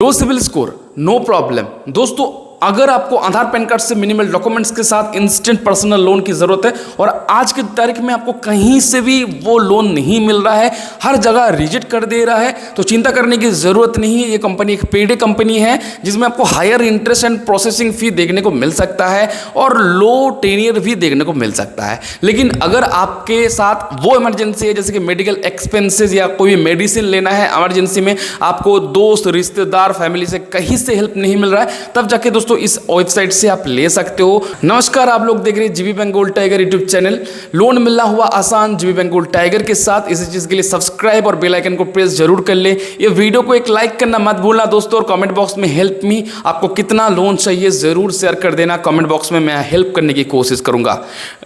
लो civil score, no problem. दोस्तों अगर आपको आधार पैन कार्ड से मिनिमल डॉक्यूमेंट्स के साथ इंस्टेंट पर्सनल लोन की जरूरत है और आज की तारीख में आपको कहीं से भी वो लोन नहीं मिल रहा है, हर जगह रिजेक्ट कर दे रहा है, तो चिंता करने की जरूरत नहीं है। ये कंपनी एक पेड कंपनी है जिसमें आपको higher interest and processing fee देखने को मिल सकता है और लो टेनियर भी देखने को मिल सकता है। लेकिन अगर आपके साथ वो इमरजेंसी है जैसे कि मेडिकल एक्सपेंसेस या कोई मेडिसिन लेना है इमरजेंसी में, आपको दोस्त रिश्तेदार फैमिली से कहीं से हेल्प नहीं मिल रहा है, तब जाके दोस्तों इस वेबसाइट से आप ले सकते हो। नमस्कार, आप लोग देख रहे हैं GB bank gold tiger YouTube channel. Loan मिलना हुआ आसान जीबी बैंक गोल्ड टाइगर के साथ। इसी चीज के लिए सब्सक्राइब और बेल आइकन को प्रेस जरूर कर ले। ये वीडियो को एक लाइक करना मत भूलना दोस्तों, और कमेंट बॉक्स में हेल्प मी, आपको कितना लोन चाहिए जरूर शेयर कर देना कमेंट बॉक्स में, मैं हेल्प करने की कोशिश करूंगा।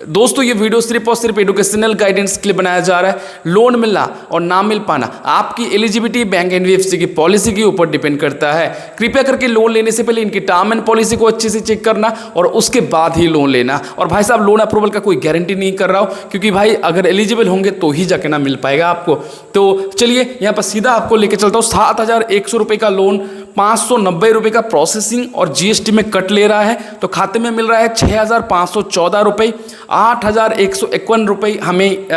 दोस्तों ये वीडियो सिर्फ और सिर्फ एजुकेशनल गाइडेंस के लिए बनाया जा रहा है। लोन मिलना और ना मिल पाना आपकी एलिजिबिलिटी बैंक एनबीएफसी की पॉलिसी के ऊपर डिपेंड करता है। कृपया करके लोन लेने से पहले इनकी टर्म एंड पॉलिसी को अच्छे से चेक करना और उसके बाद ही लोन लेना। और भाई साहब लोन अप्रूवल का कोई गारंटी नहीं कर रहा हूं, क्योंकि भाई अगर एलिजिबल होंगे तो ही जाके ना मिल पाएगा आपको। तो चलिए यहां पर सीधा आपको लेके चलता हूं। 7,100 रुपए का लोन, 590 रुपए का प्रोसेसिंग और जीएसटी में कट ले रहा है, तो खाते में मिल रहा है 6,514 रुपए। 8,151 रुपए हमें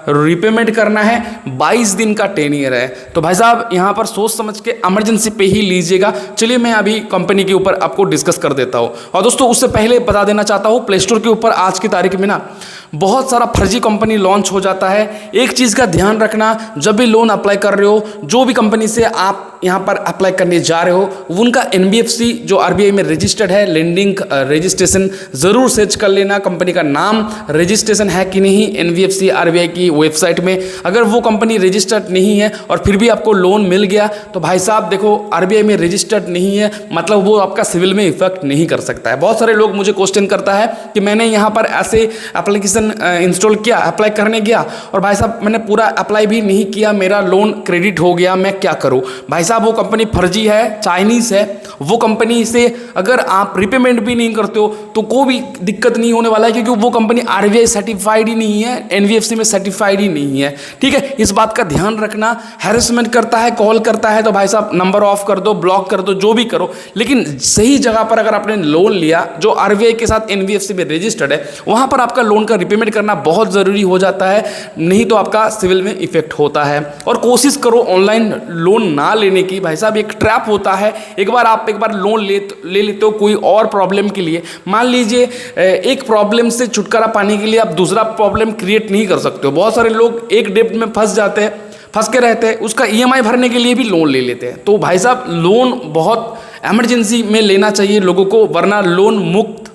रिपेमेंट करना है। 22 दिन का टेनियर है, तो भाई साहब यहाँ पर सोच समझ के इमरजेंसी पे ही लीजिएगा। चलिए मैं अभी कंपनी के ऊपर आपको डिस्कस कर देता हूँ। और दोस्तों उससे पहले बता देना चाहता हूँ, प्ले स्टोर के ऊपर आज की तारीख में ना बहुत सारा फर्जी कंपनी लॉन्च हो जाता है। एक चीज़ का ध्यान रखना, जब भी लोन अप्लाई कर रहे हो, जो भी कंपनी से आप यहाँ पर अप्लाई करने जा रहे हो, उनका एनबीएफसी जो आरबीआई में रजिस्टर्ड है लेंडिंग रजिस्ट्रेशन ज़रूर सर्च कर लेना। कंपनी का नाम रजिस्ट्रेशन है कि नहीं एनबीएफसी आरबीआई की वेबसाइट में। अगर वो कंपनी रजिस्टर्ड नहीं है और फिर भी आपको लोन मिल गया, तो भाई साहब देखो आरबीआई में रजिस्टर्ड नहीं है मतलब वो आपका सिविल में इफेक्ट नहीं कर सकता है। बहुत सारे लोग मुझे क्वेश्चन करता है कि मैंने यहाँ पर ऐसे एप्लीकेशन इंस्टॉल किया, अप्लाई करने गया और भाई साहब मैंने पूरा अप्लाई भी नहीं किया, मेरा लोन क्रेडिट हो गया, मैं क्या करूं? भाई साहब वो कंपनी फर्जी है, चाइनीज है। वो कंपनी से अगर आप रिपेमेंट भी नहीं करते हो तो कोई भी दिक्कत नहीं होने वाला है, क्योंकि वो कंपनी आरबीआई सर्टिफाइड ही नहीं है, एनबीएफसी में सर्टिफाइड ही नहीं है। ठीक है, इस बात का ध्यान रखना। हैरेसमेंट करता है, कॉल करता है, तो भाई साहब नंबर ऑफ कर दो, ब्लॉक कर दो, जो भी करो, लेकिन सही जगह पर अगर आपने लोन लिया जो आरबीआई के साथ एनबीएफसी में रजिस्टर्ड है, वहां पर आपका लोन का रिपेमेंट करना बहुत ज़रूरी हो जाता है, नहीं तो आपका सिविल में इफेक्ट होता है। और कोशिश करो ऑनलाइन लोन ना लेने की। भाई साहब एक ट्रैप होता है, एक बार लोन ले लेते हो कोई और प्रॉब्लम के लिए, मान लीजिए एक प्रॉब्लम से छुटकारा पाने के लिए आप दूसरा प्रॉब्लम क्रिएट नहीं कर सकते हो। बहुत सारे लोग एक डेब्ट में फंस जाते हैं, फंस के रहते हैं, उसका ईएमआई भरने के लिए भी लोन ले लेते हैं। तो भाई साहब लोन बहुत इमरजेंसी में लेना चाहिए लोगों को, वरना लोन मुक्त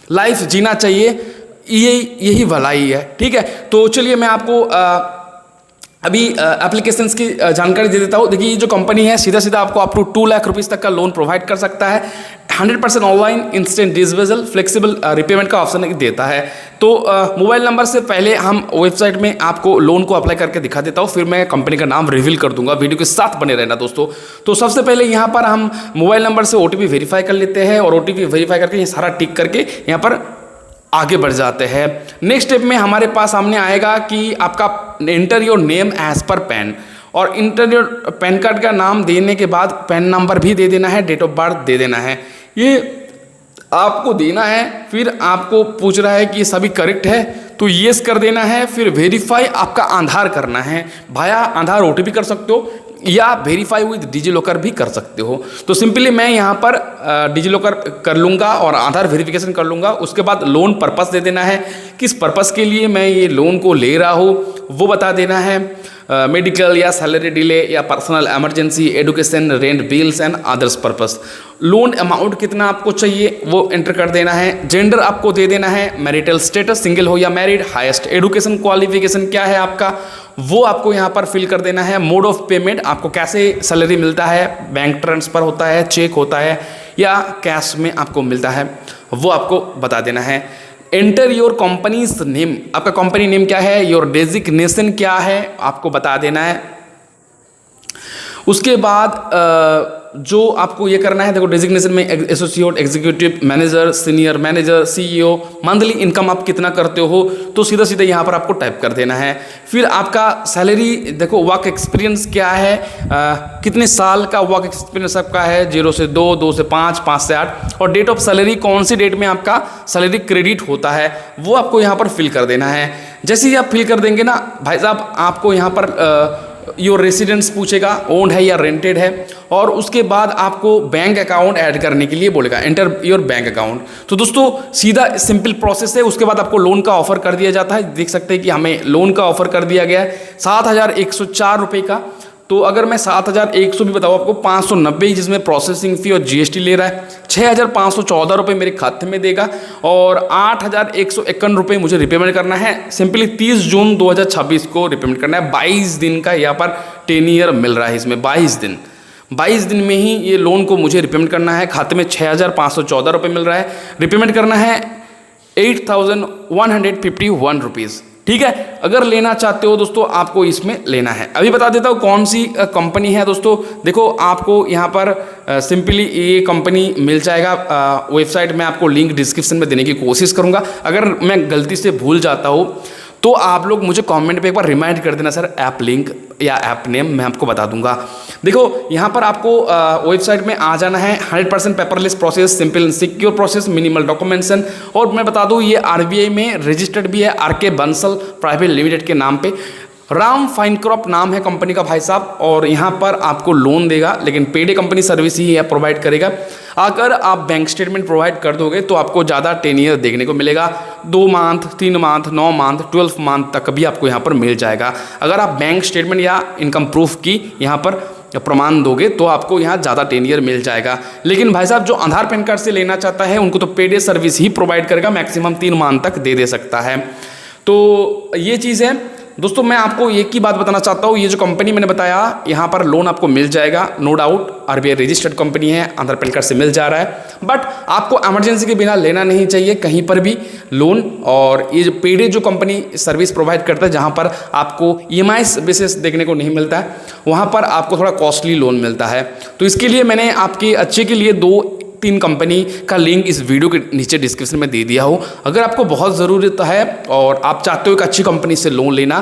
लाइफ जीना चाहिए, यही भलाई है। ठीक है, तो चलिए मैं आपको अभी एप्लीकेशंस की जानकारी दे देता हूँ। देखिए ये जो कंपनी है सीधा सीधा आपको अप टू 2 लाख रुपीस तक का लोन प्रोवाइड कर सकता है। 100% online, instant disbursal, flexible repayment का ऑप्शन देता है। तो मोबाइल नंबर से पहले हम वेबसाइट में आपको लोन को अप्लाई करके दिखा देता हूँ, फिर मैं कंपनी का नाम रिवील कर दूंगा। वीडियो के साथ बने रहना दोस्तों। तो सबसे पहले यहाँ पर हम मोबाइल नंबर से ओटीपी वेरीफाई कर लेते हैं और ओटीपी वेरीफाई करके ये सारा टिक करके यहाँ पर आगे बढ़ जाते हैं। नेक्स्ट स्टेप में हमारे पास सामने आएगा कि आपका enter your name as per PAN, और इंटर योर पैन कार्ड का नाम देने के बाद पैन नंबर भी दे देना है, डेट ऑफ बर्थ दे देना है, ये आपको देना है। फिर आपको पूछ रहा है कि ये सभी करेक्ट है, तो येस कर देना है। फिर वेरीफाई आपका आधार करना है, भाया आधार ओटीपी कर सकते हो या वेरीफाई विद डिजीलॉकर भी कर सकते हो। तो सिंपली मैं यहाँ पर डिजीलॉकर कर लूँगा और आधार वेरिफिकेशन कर लूँगा। उसके बाद लोन पर्पस दे देना है, किस पर्पस के लिए मैं ये लोन को ले रहा हूँ वो बता देना है। मेडिकल या सैलरी डिले या personal emergency, education, rent, bills and others purpose. Loan amount कितना आपको चाहिए वो एंटर कर देना है। जेंडर आपको दे देना है, मैरिटल स्टेटस सिंगल हो या मैरिड, हाईएस्ट एडुकेशन क्वालिफिकेशन क्या है आपका वो आपको यहाँ पर फिल कर देना है। मोड ऑफ पेमेंट आपको कैसे सैलरी मिलता है, बैंक ट्रांसफ़र होता है, चेक होता है या कैश में आपको मिलता है, वो आपको बता देना है। एंटर योर कंपनीज नेम, आपका कंपनी नेम क्या है, योर डेजिग्नेशन क्या है आपको बता देना है। उसके बाद जो आपको ये करना है, देखो डेजिग्नेशन में associate, executive, manager, senior manager, CEO, monthly income आप कितना करते हो तो सीधा सीधा यहाँ पर आपको टाइप कर देना है। फिर आपका सैलरी, देखो वर्क एक्सपीरियंस क्या है, कितने साल का वर्क एक्सपीरियंस आपका है, 0 से 2, 2 से 5, 5 से 8, और डेट ऑफ सैलरी कौन सी डेट में आपका सैलरी क्रेडिट होता है वो आपको यहाँ पर फिल कर देना है। जैसे ही आप फिल कर देंगे ना भाई साहब, आपको यहाँ पर योर रेसिडेंस पूछेगा, ओन्ड है या रेंटेड है, और उसके बाद आपको बैंक अकाउंट ऐड करने के लिए बोलेगा, एंटर योर बैंक अकाउंट। तो दोस्तों सीधा सिंपल प्रोसेस है। उसके बाद आपको लोन का ऑफर कर दिया जाता है। देख सकते हैं कि हमें लोन का ऑफर कर दिया गया है 7,104 रुपये का। तो अगर मैं 7,100 भी बताऊँ आपको, 590 जिसमें प्रोसेसिंग फी और जीएसटी ले रहा है, 6,514 रुपये मेरे खाते में देगा, और 8,151 रुपये मुझे रिपेमेंट करना है। सिंपली 30 जून 2026 को रिपेमेंट करना है। 22 दिन का यहाँ पर टेनियर मिल रहा है इसमें, 22 दिन में ही ये लोन को मुझे रिपेमेंट करना है। खाते में 6,514 रुपये मिल रहा है, रिपेमेंट करना है 8,151 रुपीज़। ठीक है, अगर लेना चाहते हो दोस्तों आपको इसमें लेना है। अभी बता देता हूँ कौन सी कंपनी है दोस्तों। देखो आपको यहाँ पर सिंपली ये कंपनी मिल जाएगा। वेबसाइट में आपको लिंक डिस्क्रिप्शन में देने की कोशिश करूँगा। अगर मैं गलती से भूल जाता हूँ तो आप लोग मुझे कमेंट पे एक बार रिमाइंड कर देना सर, ऐप लिंक या ऐप नेम मैं आपको बता दूंगा। देखो यहाँ पर आपको वेबसाइट में आ जाना है। 100% paperless process, simple secure process, minimal documentation, और मैं बता दूँ ये आरबीआई में रजिस्टर्ड भी है, आरके बंसल प्राइवेट लिमिटेड के नाम पे। राम फाइनक्रॉप नाम है कंपनी का भाई साहब, और यहाँ पर आपको लोन देगा, लेकिन पेड कंपनी सर्विस ही है प्रोवाइड करेगा। अगर आप बैंक स्टेटमेंट प्रोवाइड कर दोगे तो आपको ज़्यादा टेनियर देखने को मिलेगा, 2 मंथ, 3 मंथ, 9 मंथ, 12 मंथ तक भी आपको यहाँ पर मिल जाएगा। अगर आप बैंक स्टेटमेंट या इनकम प्रूफ की यहाँ पर प्रमाण दोगे तो आपको यहाँ ज़्यादा टेनियर मिल जाएगा। लेकिन भाई साहब जो आधार पैन कार्ड से लेना चाहता है उनको तो पेड सर्विस ही प्रोवाइड करेगा, मैक्सिमम 3 मंथ तक दे सकता है। तो ये चीज़ है दोस्तों। मैं आपको एक ही बात बताना चाहता हूँ, ये जो कंपनी मैंने बताया यहाँ पर लोन आपको मिल जाएगा, no doubt RBI registered company है, आधार पैन कार्ड से मिल जा रहा है। बट आपको इमरजेंसी के बिना लेना नहीं चाहिए कहीं पर भी लोन। और ये जो पेड जो कंपनी सर्विस प्रोवाइड करता है, जहाँ पर आपको ईएमआई बेसिस देखने को नहीं मिलता है, वहाँ पर आपको थोड़ा कॉस्टली लोन मिलता है। तो इसके लिए मैंने आपके अच्छे के लिए 2-3 कंपनी का लिंक इस वीडियो के नीचे डिस्क्रिप्शन में दे दिया हो। अगर आपको बहुत ज़रूरत है और आप चाहते हो एक अच्छी कंपनी से लोन लेना,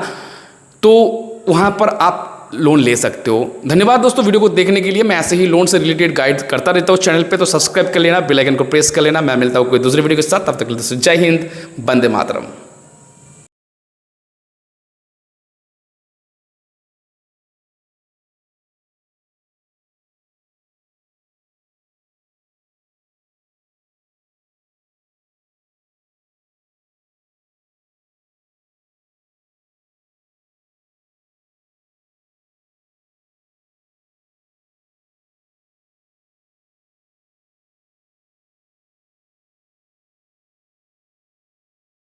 तो वहाँ पर आप लोन ले सकते हो। धन्यवाद दोस्तों वीडियो को देखने के लिए। मैं ऐसे ही लोन से रिलेटेड गाइड करता रहता हूँ चैनल पे, तो सब्सक्राइब कर लेना, बेल आइकन को प्रेस कर लेना। मैं मिलता हूँ कोई दूसरी वीडियो के साथ, तब तक के लिए जय हिंद, वंदे मातरम।